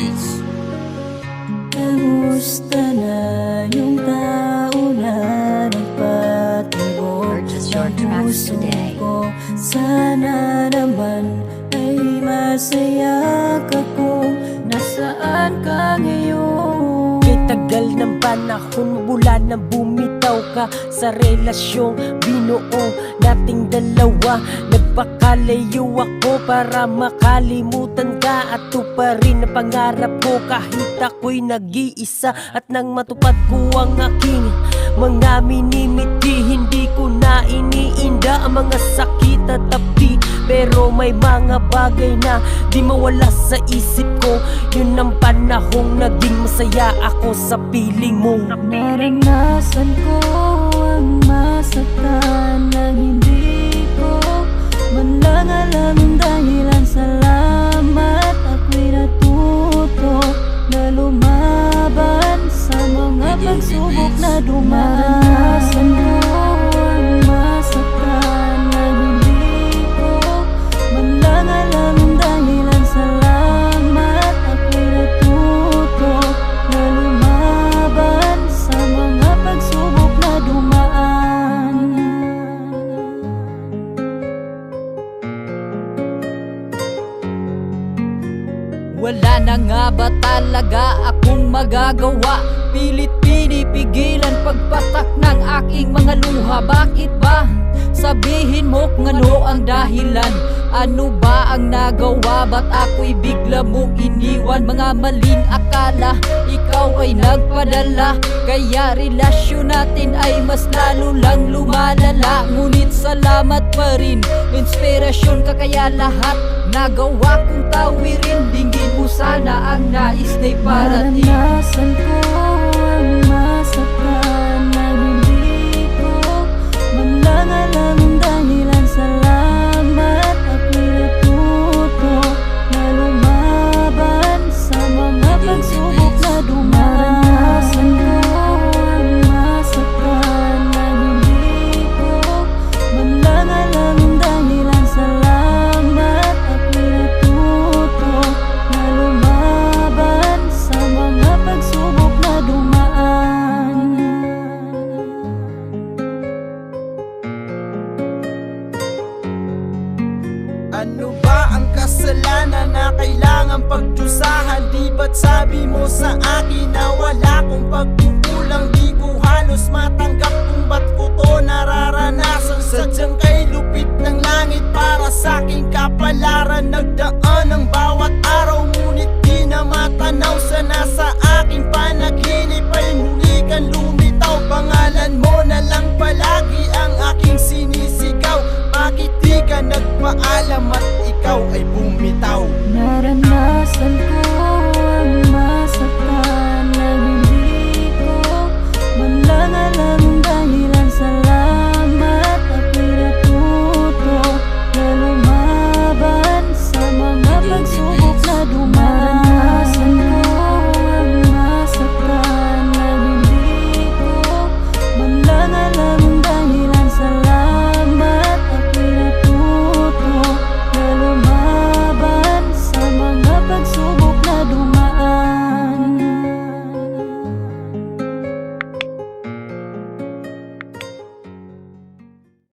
Beats. Kamusta na yung tao na nagpatibok Purchase your tracks today. ko? Sana naman ay masaya ka kung nasaan ka ngayon. Kay tagal ng panahon mula nang bumitaw ka sa relasyong binuo nating dalawa. Nagpakalayo ako para makalimutan ka at tuparin ang pangarap ko kahit ako'y nag-iisa. At nang matupad ko ang aking mga minimiti, hindi ko na iniinda ang mga sakit at api. Pero may mga bagay na di mawala sa isip ko. Yun ang panahong naging masaya ako sa piling mo. Naranasan ko ang masaktan na hindi ko man lang alam ang dahilan. Salamat ako'y natuto na lumaban sa mga pagsubok na dumaan. Naranasan ko ang masaktan na hindi ko man lang alam ang dahilan. Salamat ako'y natuto na lumaban sa mga pagsubok na dumaan. Wala na nga ba talaga akong magagawa? Pilit pinipigilan pagpatak ng aking mga luha. Bakit ba? Sabihin mo kung ano ang dahilan. Ano ba ang nagawa? Ba't ako'y bigla mong iniwan? Mga maling akala, ikaw ay nagpadala. Kaya relasyon natin ay mas lalo lang lumalala. Ngunit salamat pa rin, inspirasyon ka kaya lahat nagawa kong tawirin. Dinggin mo sana ang nais na'y parating. Naranasan ko ang masaktan na hindi ko man lang alam ang dahilan. Salamat ako'y natuto na lumaban sa mga pagsubok na dumaan. Naranasan ko ang masaktan na hindi ko man lang alam ang dahilan. Salamat ako'y natuto na lumaban sa mga pagsubok na dumaan. Ano ba ang kasalanan na kailangan pagdusahan? Di ba't sabi mo sa akin na wala kong pagkukulang? Di ko halos matanggap kung ba't ko to nararanasan. Sadyang kay lupit ng langit para sa aking kapalaran.